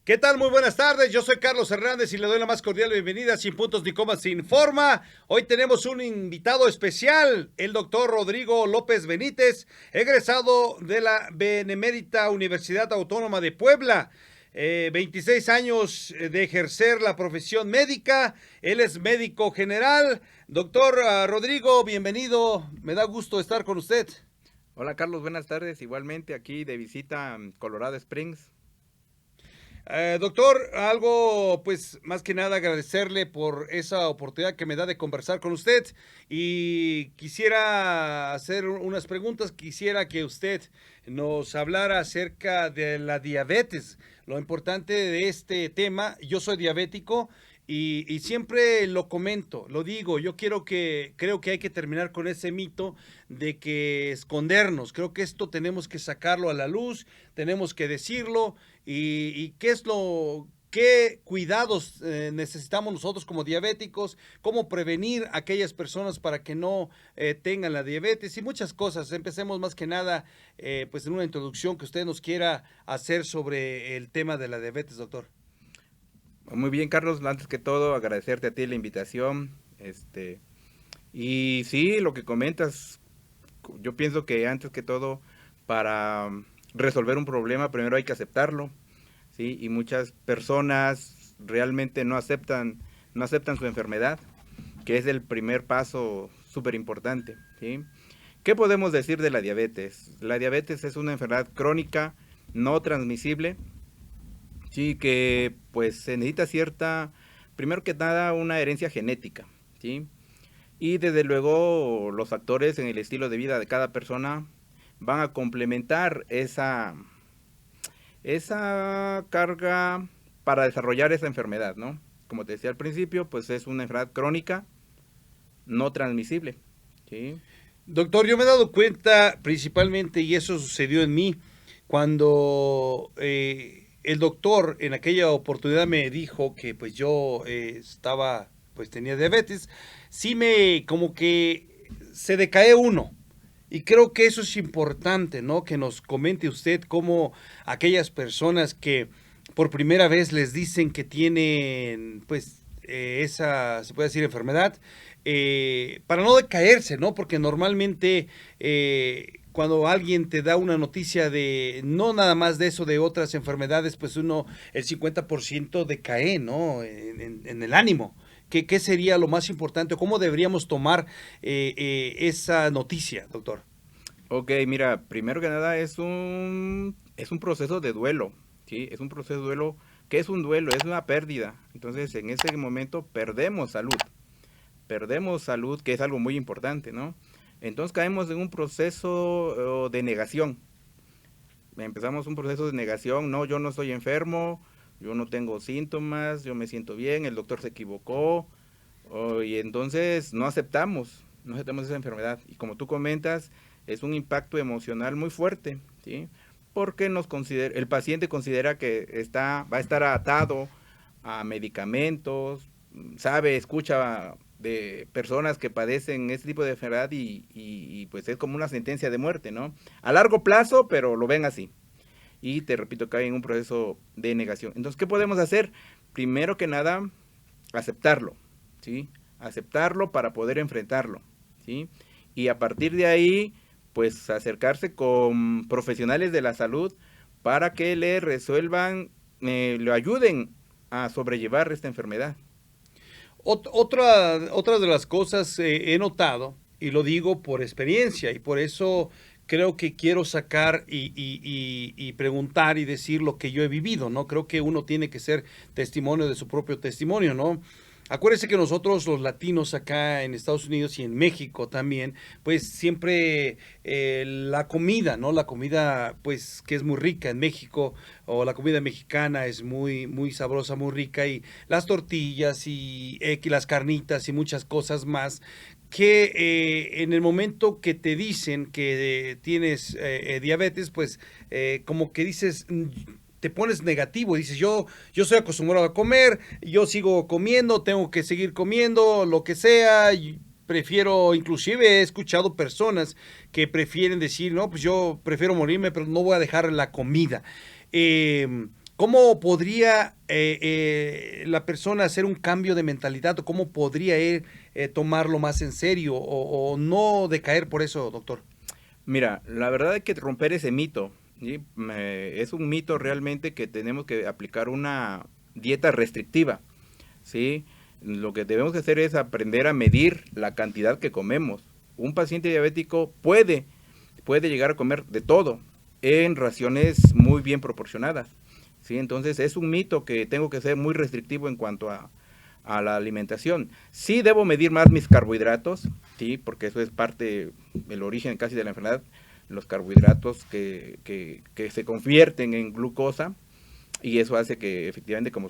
¿Qué tal? Muy buenas tardes, yo soy Carlos Hernández y le doy la más cordial bienvenida a Sin Puntos ni Comas se informa. Hoy tenemos un invitado especial, el doctor Rodrigo López Benítez, egresado de la Benemérita Universidad Autónoma de Puebla. 26 años de ejercer la profesión médica, él es médico general. Doctor Rodrigo, bienvenido, me da gusto estar con usted. Hola Carlos, buenas tardes. Igualmente aquí de visita a Colorado Springs. Doctor, algo pues más que nada agradecerle por esa oportunidad que me da de conversar con usted y quisiera hacer unas preguntas, quisiera que usted nos hablara acerca de la diabetes, lo importante de este tema. Yo soy diabético y siempre lo comento, lo digo, creo que hay que terminar con ese mito de que escondernos, creo que esto tenemos que sacarlo a la luz, tenemos que decirlo y qué cuidados necesitamos nosotros como diabéticos, cómo prevenir a aquellas personas para que no tengan la diabetes y muchas cosas. Empecemos más que nada pues en una introducción que usted nos quiera hacer sobre el tema de la diabetes, doctor. Muy bien, Carlos, antes que todo agradecerte a ti la invitación. Y sí, lo que comentas, yo pienso que antes que todo, para resolver un problema, primero hay que aceptarlo, ¿sí? Y muchas personas realmente no aceptan su enfermedad, que es el primer paso súper importante, ¿sí? ¿Qué podemos decir de la diabetes? La diabetes es una enfermedad crónica, no transmisible, sí, que pues se necesita primero que nada, una herencia genética, ¿sí? Y desde luego los factores en el estilo de vida de cada persona van a complementar esa carga para desarrollar esa enfermedad, ¿no? Como te decía al principio, pues es una enfermedad crónica no transmisible, ¿sí? Doctor, yo me he dado cuenta principalmente, y eso sucedió en mí, cuando el doctor en aquella oportunidad me dijo que pues yo pues tenía diabetes, sí me como que se decae uno. Y creo que eso es importante, ¿no? Que nos comente usted cómo aquellas personas que por primera vez les dicen que tienen, pues, esa, se puede decir, enfermedad, para no decaerse, ¿no? Porque normalmente cuando alguien te da una noticia de, no nada más de eso, de otras enfermedades, pues uno, el 50% decae, ¿no? En el ánimo. ¿Qué sería lo más importante? ¿Cómo deberíamos tomar esa noticia, doctor? Ok, mira, primero que nada es un proceso de duelo, ¿sí? Es un proceso de duelo. ¿Qué es un duelo? Es una pérdida. Entonces, en ese momento perdemos salud, que es algo muy importante, ¿no? Entonces caemos en un proceso de negación. Empezamos un proceso de negación, no, yo no estoy enfermo, yo no tengo síntomas, yo me siento bien, el doctor se equivocó, y entonces no aceptamos esa enfermedad. Y como tú comentas, es un impacto emocional muy fuerte, ¿sí? Porque el paciente considera que va a estar atado a medicamentos, escucha de personas que padecen este tipo de enfermedad y pues es como una sentencia de muerte, ¿no? A largo plazo, pero lo ven así. Y te repito, cae en un proceso de negación. Entonces, ¿qué podemos hacer? Primero que nada, aceptarlo, ¿sí? Aceptarlo para poder enfrentarlo, ¿sí? Y a partir de ahí, pues acercarse con profesionales de la salud para que le resuelvan, le ayuden a sobrellevar esta enfermedad. Otra de las cosas he notado, y lo digo por experiencia, y por eso creo que quiero sacar y preguntar y decir lo que yo he vivido, ¿no? Creo que uno tiene que ser testimonio de su propio testimonio, ¿no? Acuérdense que nosotros los latinos acá en Estados Unidos y en México también, pues siempre la comida, ¿no? La comida, pues que es muy rica en México, o la comida mexicana es muy sabrosa, muy rica, y las tortillas y las carnitas y muchas cosas más que en el momento que te dicen que tienes diabetes, pues como que dices, te pones negativo, dices, yo soy acostumbrado a comer, yo sigo comiendo, tengo que seguir comiendo, lo que sea, y prefiero, inclusive he escuchado personas que prefieren decir, no, pues yo prefiero morirme, pero no voy a dejar la comida. ¿Cómo podría la persona hacer un cambio de mentalidad o cómo podría él tomarlo más en serio o no decaer por eso, doctor? Mira, la verdad hay que romper ese mito, ¿sí? Es un mito realmente que tenemos que aplicar una dieta restrictiva, ¿sí? Lo que debemos hacer es aprender a medir la cantidad que comemos. Un paciente diabético puede llegar a comer de todo en raciones muy bien proporcionadas, ¿sí? Entonces es un mito que tengo que ser muy restrictivo en cuanto a la alimentación. Sí debo medir más mis carbohidratos, sí, porque eso es parte del origen casi de la enfermedad, los carbohidratos que se convierten en glucosa, y eso hace que efectivamente, como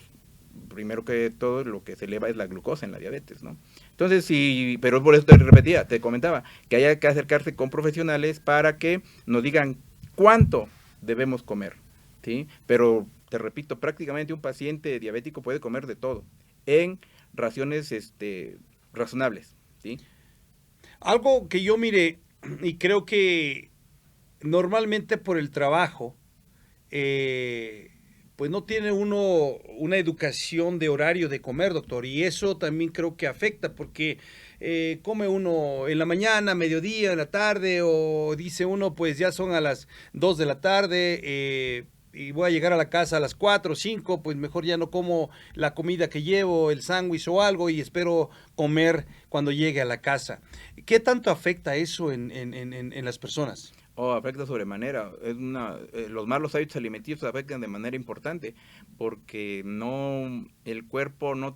primero que todo, lo que se eleva es la glucosa en la diabetes, ¿no? Entonces, sí, pero por eso te repetía, te comentaba, que haya que acercarse con profesionales para que nos digan cuánto debemos comer, ¿sí? Pero, te repito, prácticamente un paciente diabético puede comer de todo, en raciones razonables, ¿sí? Algo que yo mire y creo que normalmente por el trabajo, pues no tiene uno una educación de horario de comer, doctor, y eso también creo que afecta porque come uno en la mañana, mediodía, en la tarde, o dice uno, pues ya son a las 2 de la tarde, y voy a llegar a la casa a las 4 o 5, pues mejor ya no como la comida que llevo, el sándwich o algo, y espero comer cuando llegue a la casa. ¿Qué tanto afecta eso en las personas? Afecta sobremanera. Los malos hábitos alimenticios afectan de manera importante porque el cuerpo no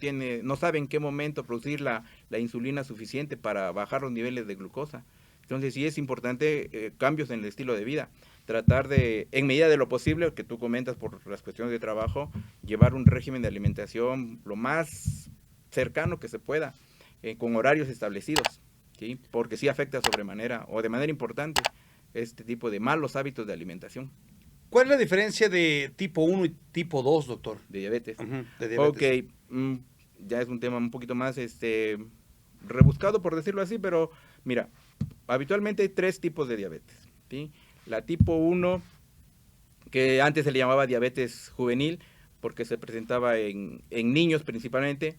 sabe en qué momento producir la insulina suficiente para bajar los niveles de glucosa. Entonces sí es importante cambios en el estilo de vida. Tratar de, en medida de lo posible, que tú comentas por las cuestiones de trabajo, llevar un régimen de alimentación lo más cercano que se pueda, con horarios establecidos, ¿sí? Porque sí afecta sobremanera o de manera importante este tipo de malos hábitos de alimentación. ¿Cuál es la diferencia de tipo 1 y tipo 2, doctor? De diabetes. De diabetes. Ok, ya es un tema un poquito más rebuscado, por decirlo así, pero mira, habitualmente hay tres tipos de diabetes, ¿sí? La tipo 1, que antes se le llamaba diabetes juvenil, porque se presentaba en niños principalmente.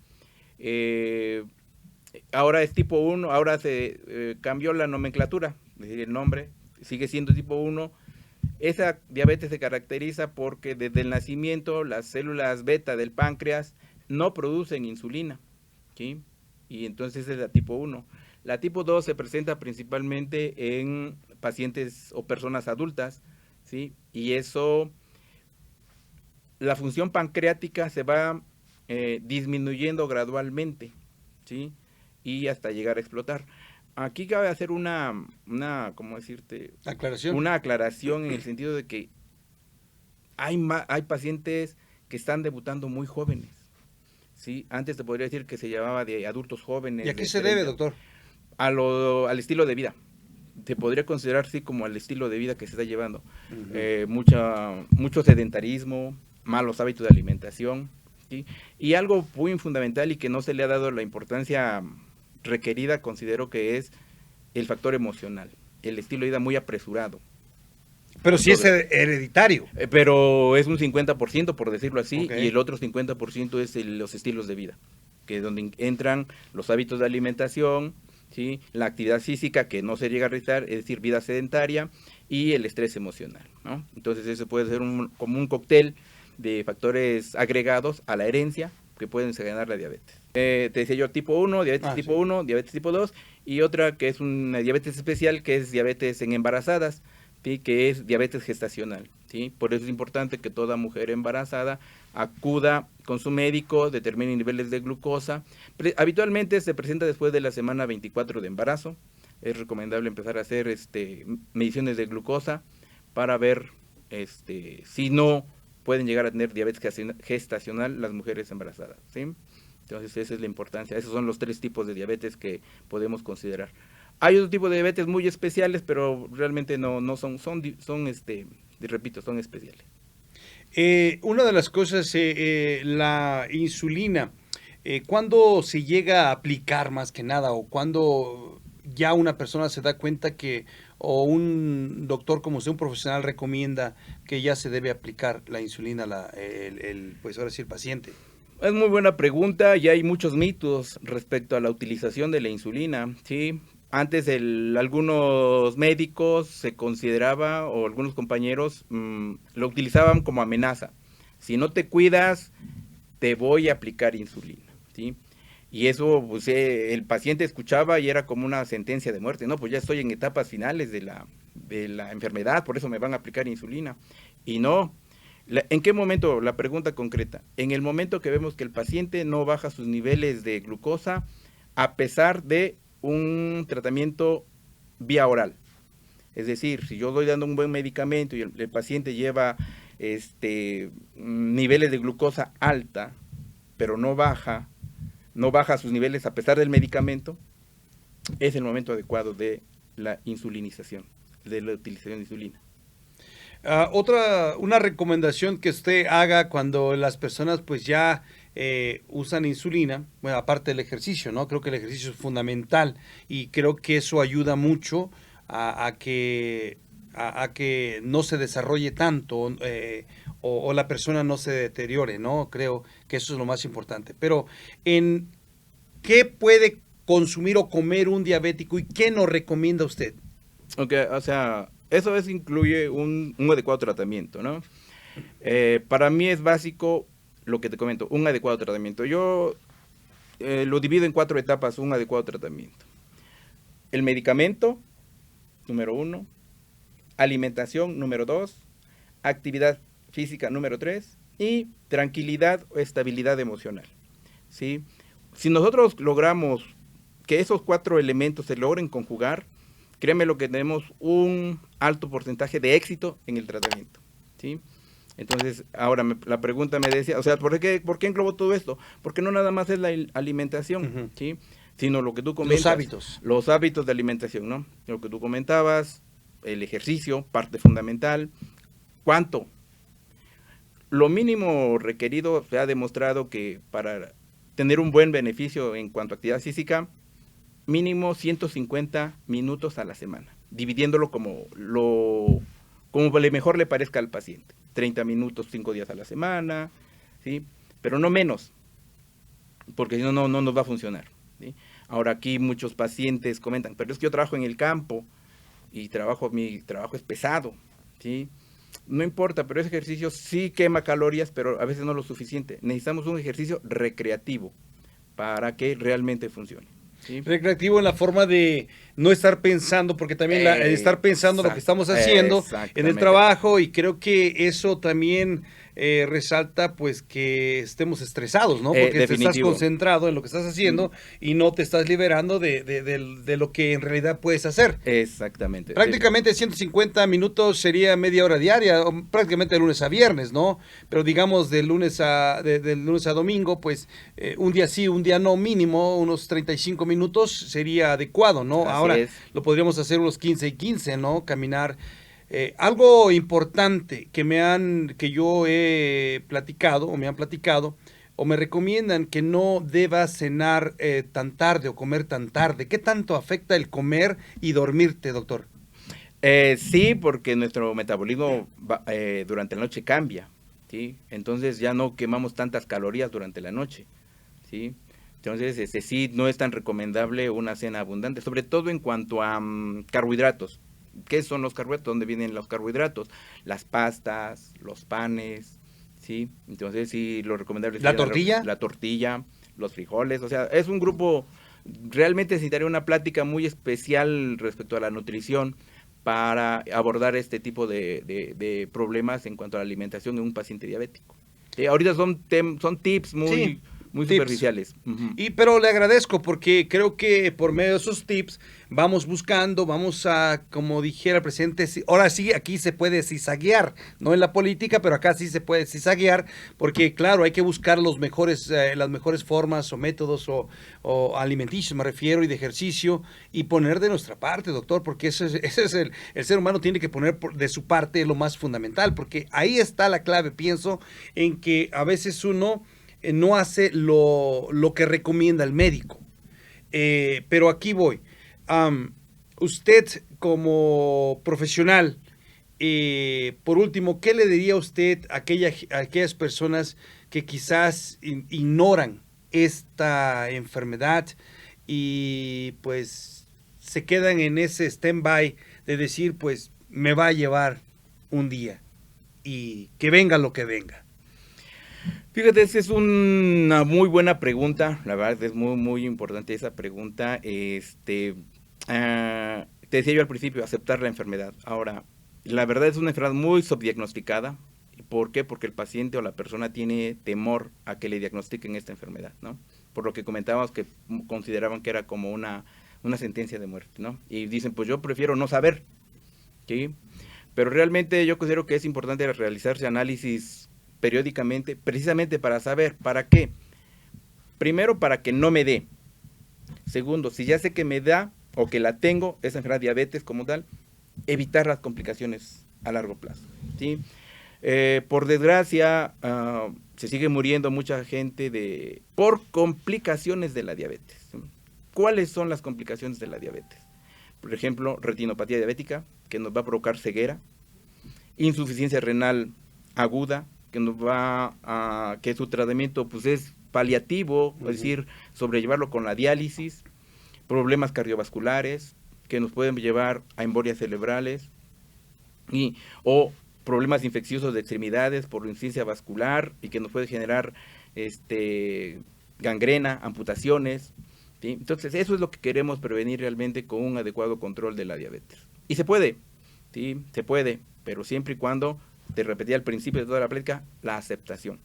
Ahora es tipo 1, ahora se cambió la nomenclatura, es decir, el nombre, sigue siendo tipo 1. Esa diabetes se caracteriza porque desde el nacimiento las células beta del páncreas no producen insulina, ¿sí? Y entonces es la tipo 1. La tipo 2 se presenta principalmente en pacientes o personas adultas, ¿sí? Y eso, la función pancreática se va disminuyendo gradualmente, ¿sí? Y hasta llegar a explotar. Aquí cabe hacer ¿cómo decirte? Aclaración. Una aclaración en el sentido de que hay pacientes que están debutando muy jóvenes, ¿sí? Antes te podría decir que se llamaba de adultos jóvenes. ¿Y a qué de se 30, debe, doctor? al estilo de vida. Te podría considerar, sí, como el estilo de vida que se está llevando. Mucho sedentarismo, malos hábitos de alimentación, ¿sí? Y algo muy fundamental y que no se le ha dado la importancia requerida, considero que es el factor emocional, el estilo de vida muy apresurado. Pero sí es hereditario. Pero es un 50%, por decirlo así, Okay. y el otro 50% es los estilos de vida, que es donde entran los hábitos de alimentación, ¿sí? La actividad física que no se llega a realizar, es decir, vida sedentaria, y el estrés emocional, ¿no? Entonces eso puede ser como un cóctel de factores agregados a la herencia que pueden desencadenar la diabetes. Te decía yo tipo 1, diabetes tipo 1, diabetes tipo 2, y otra que es una diabetes especial, que es diabetes en embarazadas, ¿sí? Que es diabetes gestacional, ¿sí? Por eso es importante que toda mujer embarazada acuda con su médico, determine niveles de glucosa. Habitualmente se presenta después de la semana 24 de embarazo. Es recomendable empezar a hacer mediciones de glucosa para ver si no pueden llegar a tener diabetes gestacional las mujeres embarazadas, ¿sí? Entonces esa es la importancia. Esos son los tres tipos de diabetes que podemos considerar. Hay otro tipo de diabetes muy especiales, pero realmente no son repito, son especiales. Una de las cosas, la insulina, ¿cuándo se llega a aplicar más que nada? ¿O cuándo ya una persona se da cuenta que, o un doctor como usted, un profesional, recomienda que ya se debe aplicar la insulina, pues ahora sí, el paciente? Es muy buena pregunta y hay muchos mitos respecto a la utilización de la insulina, ¿sí? Antes algunos médicos se consideraba, o algunos compañeros lo utilizaban como amenaza. Si no te cuidas, te voy a aplicar insulina, ¿sí? Y eso, pues, el paciente escuchaba y era como una sentencia de muerte. No, pues ya estoy en etapas finales de la enfermedad, por eso me van a aplicar insulina. Y no. ¿En qué momento? La pregunta concreta. En el momento que vemos que el paciente no baja sus niveles de glucosa a pesar de un tratamiento vía oral. Es decir, si yo doy dando un buen medicamento y el paciente lleva niveles de glucosa alta, pero no baja sus niveles a pesar del medicamento, es el momento adecuado de la insulinización, de la utilización de insulina. Una recomendación que usted haga cuando las personas pues ya usan insulina, bueno, aparte del ejercicio, ¿no? Creo que el ejercicio es fundamental y creo que eso ayuda mucho a que no se desarrolle tanto o la persona no se deteriore, ¿no? Creo que eso es lo más importante. Pero, ¿qué puede consumir o comer un diabético y qué nos recomienda usted? Okay, o sea, eso incluye un adecuado tratamiento, ¿no? Para mí es básico lo que te comento, un adecuado tratamiento. Yo lo divido en 4 etapas, un adecuado tratamiento. El medicamento, número 1. Alimentación, número 2. Actividad física, número 3. Y tranquilidad o estabilidad emocional, ¿sí? Si nosotros logramos que esos 4 elementos se logren conjugar, créeme lo que tenemos un alto porcentaje de éxito en el tratamiento, ¿sí? Entonces, ahora la pregunta me decía, o sea, ¿por qué englobo todo esto? Porque no nada más es la alimentación, ¿sí? Sino lo que tú comentas. Los hábitos de alimentación, ¿no? Lo que tú comentabas, el ejercicio, parte fundamental. ¿Cuánto? Lo mínimo requerido se ha demostrado que para tener un buen beneficio en cuanto a actividad física, mínimo 150 minutos a la semana, dividiéndolo como mejor le parezca al paciente. 30 minutos 5 días a la semana, ¿sí? Pero no menos, porque si no, no nos va a funcionar, ¿sí? Ahora aquí muchos pacientes comentan, pero es que yo trabajo en el campo y mi trabajo es pesado, ¿sí? No importa, pero ese ejercicio sí quema calorías, pero a veces no lo suficiente. Necesitamos un ejercicio recreativo para que realmente funcione. ¿Sí? Recreativo en la forma de no estar pensando, porque también estar pensando lo que estamos haciendo en el trabajo, y creo que eso también resalta pues que estemos estresados, ¿no? Porque te estás concentrado en lo que estás haciendo y no te estás liberando de lo que en realidad puedes hacer. Exactamente. Prácticamente 150 minutos sería media hora diaria, o prácticamente de lunes a viernes, ¿no? Pero digamos de lunes a domingo, pues un día sí, un día no, mínimo unos 35 minutos sería adecuado, ¿no? Así Ahora lo podríamos hacer unos 15 y 15, ¿no? Caminar. Algo importante que yo he platicado, o me han platicado, o me recomiendan que no deba cenar tan tarde o comer tan tarde. ¿Qué tanto afecta el comer y dormirte, doctor? Sí, porque nuestro metabolismo durante la noche cambia, ¿sí? Entonces ya no quemamos tantas calorías durante la noche, ¿sí? Entonces, sí, no es tan recomendable una cena abundante, sobre todo en cuanto a carbohidratos. ¿Qué son los carbohidratos? ¿Dónde vienen los carbohidratos? Las pastas, los panes, ¿sí? Entonces, sí, lo recomendable es ¿La tortilla? La tortilla, los frijoles, o sea, es un grupo, realmente necesitaría una plática muy especial respecto a la nutrición para abordar este tipo de problemas en cuanto a la alimentación en un paciente diabético. Ahorita son tips muy superficiales. Pero le agradezco porque creo que por medio de esos tips vamos buscando, vamos a, como dijera el presidente, ahora sí, aquí se puede cizaguear, no en la política, pero acá sí se puede cizaguear, porque claro, hay que buscar las mejores formas o métodos o alimenticios, me refiero, y de ejercicio, y poner de nuestra parte, doctor, porque ese es el ser humano tiene que poner de su parte lo más fundamental, porque ahí está la clave, pienso, en que a veces uno no hace lo que recomienda el médico. Pero aquí voy. Usted como profesional, por último, ¿qué le diría usted a aquellas personas que quizás ignoran esta enfermedad y pues se quedan en ese stand-by de decir, pues me va a llevar un día y que venga lo que venga? Fíjate, esa es una muy buena pregunta, la verdad es muy, muy importante esa pregunta. Te decía yo al principio, aceptar la enfermedad. Ahora, la verdad es una enfermedad muy subdiagnosticada. ¿Por qué? Porque el paciente o la persona tiene temor a que le diagnostiquen esta enfermedad, ¿no? Por lo que comentábamos que consideraban que era como una sentencia de muerte, ¿no? Y dicen, pues yo prefiero no saber, ¿sí? Pero realmente yo considero que es importante realizarse análisis periódicamente, precisamente para saber, ¿para qué? Primero, para que no me dé. Segundo, si ya sé que me da o que la tengo, esa enfermedad diabetes como tal, evitar las complicaciones a largo plazo, ¿sí? Por desgracia, se sigue muriendo mucha gente por complicaciones de la diabetes. ¿Cuáles son las complicaciones de la diabetes? Por ejemplo, retinopatía diabética, que nos va a provocar ceguera, insuficiencia renal aguda, que su tratamiento pues es paliativo, es decir, sobrellevarlo con la diálisis, problemas cardiovasculares que nos pueden llevar a embolias cerebrales o problemas infecciosos de extremidades por insuficiencia vascular y que nos puede generar gangrena, amputaciones, ¿sí? Entonces eso es lo que queremos prevenir realmente con un adecuado control de la diabetes. Y se puede, ¿sí? Se puede, pero siempre y cuando, te repetía al principio de toda la plática, la aceptación.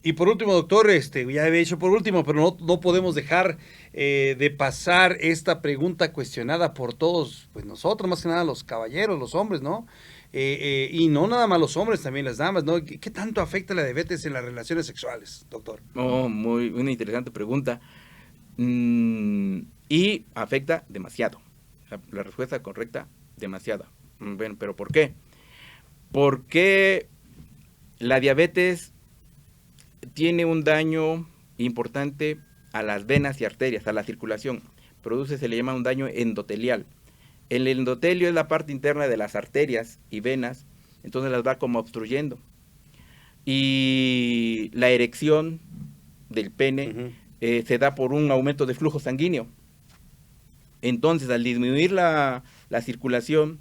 Y por último, doctor, ya he dicho por último, pero no podemos dejar de pasar esta pregunta cuestionada por todos, pues nosotros, más que nada los caballeros, los hombres, ¿no? Y no nada más los hombres, también las damas, ¿no? ¿Qué tanto afecta la diabetes en las relaciones sexuales, doctor? Una interesante pregunta. Y afecta demasiado. La respuesta correcta, demasiado. Bueno, pero ¿por qué? Porque la diabetes tiene un daño importante a las venas y arterias, a la circulación. Se le llama un daño endotelial. El endotelio es la parte interna de las arterias y venas, entonces las va como obstruyendo. Y la erección del pene se da por un aumento de flujo sanguíneo. Entonces, al disminuir la circulación,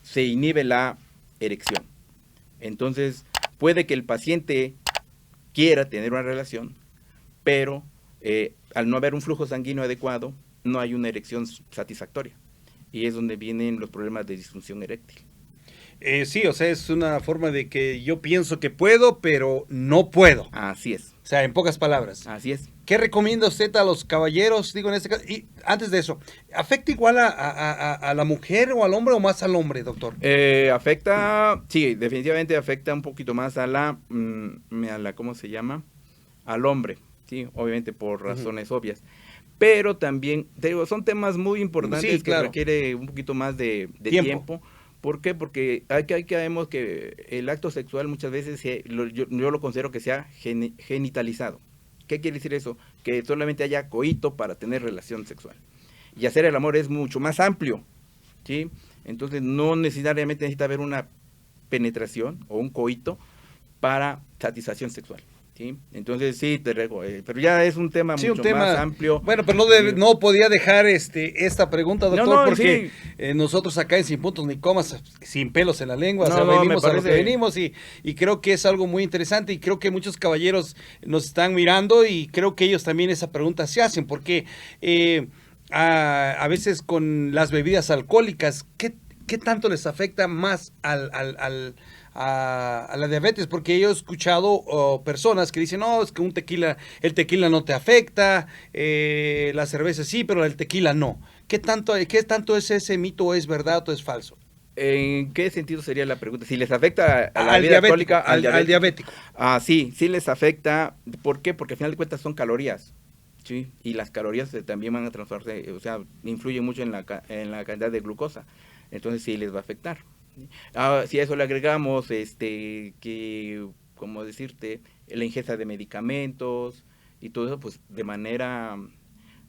se inhibe la erección. Entonces, puede que el paciente quiera tener una relación, pero al no haber un flujo sanguíneo adecuado, no hay una erección satisfactoria. Y es donde vienen los problemas de disfunción eréctil. Sí, o sea, es una forma de que yo pienso que puedo, pero no puedo. Así es. O sea, en pocas palabras. Así es. ¿Qué recomienda usted a los caballeros? Digo, en este caso, y antes de eso, ¿afecta igual a la mujer o al hombre o más al hombre, doctor? Sí, definitivamente afecta un poquito más a la ¿cómo se llama? Al hombre, sí, obviamente por razones obvias. Pero también, te digo, son temas muy importantes, sí, claro, que requiere un poquito más de tiempo. ¿Por qué? Porque vemos que el acto sexual muchas veces yo lo considero que sea genitalizado. ¿Qué quiere decir eso? Que solamente haya coito para tener relación sexual. Y hacer el amor es mucho más amplio, ¿sí? Entonces no necesariamente necesita haber una penetración o un coito para satisfacción sexual, ¿sí? Entonces sí, pero ya es un tema mucho más amplio. Bueno, pero no podía dejar esta pregunta, doctor, porque nosotros acá en Sin Puntos Ni Comas, sin pelos en la lengua, venimos a lo que venimos y creo que es algo muy interesante y creo que muchos caballeros nos están mirando y creo que ellos también esa pregunta se hacen, porque a veces con las bebidas alcohólicas, ¿qué tanto les afecta más a la diabetes? Porque yo he escuchado personas que dicen, no, es que el tequila no te afecta, la cerveza sí, pero el tequila no. ¿Qué tanto es ese mito, o es verdad o es falso? ¿En qué sentido sería la pregunta? Si les afecta a la vida alcohólica, al diabético. Sí les afecta. ¿Por qué? Porque al final de cuentas son calorías. Sí, y las calorías también van a transformarse, o sea, influyen mucho en la cantidad de glucosa. Entonces sí les va a afectar. Si a eso le agregamos como decirte, la ingesta de medicamentos y todo eso, pues de manera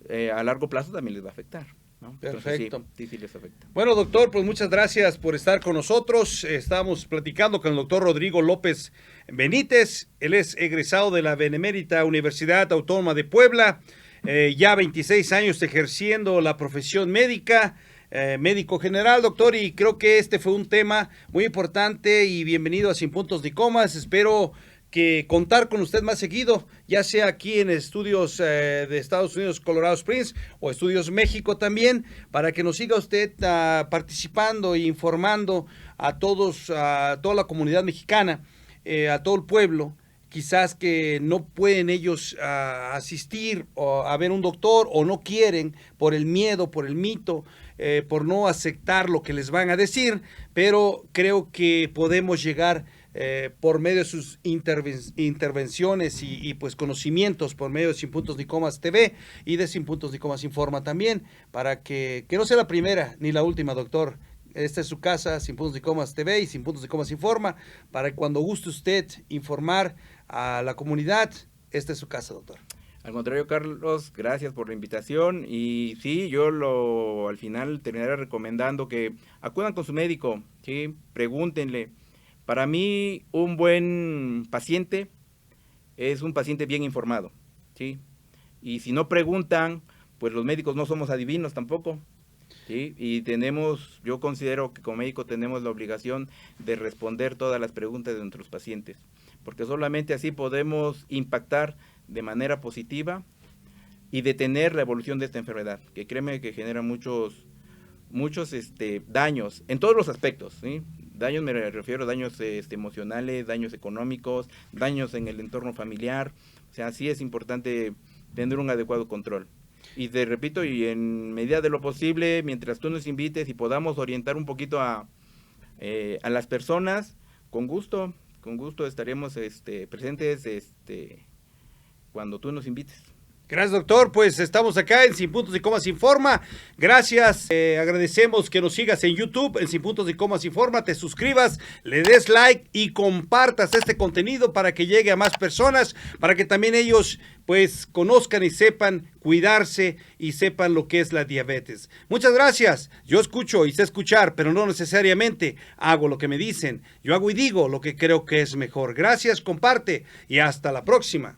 a largo plazo también les va a afectar, ¿no? Perfecto. Entonces, sí les afecta. Bueno, doctor, pues muchas gracias por estar con nosotros. Estamos platicando con el doctor Rodrigo López Benítez. Él es egresado de la Benemérita Universidad Autónoma de Puebla. Ya 26 años ejerciendo la profesión médica. Médico general, doctor, y creo que este fue un tema muy importante y bienvenido a Sin Puntos ni Comas. Espero que contar con usted más seguido, ya sea aquí en estudios de Estados Unidos, Colorado Springs, o estudios México también, para que nos siga usted participando e informando a todos, a toda la comunidad mexicana, a todo el pueblo, quizás que no pueden ellos asistir a ver un doctor o no quieren por el miedo, por el mito, por no aceptar lo que les van a decir, pero creo que podemos llegar por medio de sus intervenciones y pues conocimientos por medio de Sin Puntos ni Comas TV y de Sin Puntos ni Comas Informa también, para que no sea la primera ni la última, doctor. Esta es su casa, Sin Puntos ni Comas TV y Sin Puntos ni Comas Informa, para que cuando guste usted informar a la comunidad, esta es su casa, doctor. Al contrario, Carlos, gracias por la invitación, y sí, al final terminaré recomendando que acudan con su médico, ¿sí? Pregúntenle. Para mí, un buen paciente es un paciente bien informado, ¿sí? Y si no preguntan, pues los médicos no somos adivinos tampoco, ¿sí? Y yo considero que como médico tenemos la obligación de responder todas las preguntas de nuestros pacientes, porque solamente así podemos impactar de manera positiva y detener la evolución de esta enfermedad, que créeme que genera muchos daños en todos los aspectos, ¿sí? Daños, me refiero a daños emocionales, daños económicos, daños en el entorno familiar. O sea, sí es importante tener un adecuado control. Y te repito, y en medida de lo posible, mientras tú nos invites y podamos orientar un poquito a las personas, con gusto estaremos presentes cuando tú nos invites. Gracias, doctor. Pues estamos acá en Sin Puntos ni Comas Informa. Gracias. Agradecemos que nos sigas en YouTube, en Sin Puntos ni Comas Informa. Te suscribas, le des like y compartas este contenido para que llegue a más personas, para que también ellos pues conozcan y sepan cuidarse y sepan lo que es la diabetes. Muchas gracias. Yo escucho y sé escuchar, pero no necesariamente hago lo que me dicen. Yo hago y digo lo que creo que es mejor. Gracias, comparte y hasta la próxima.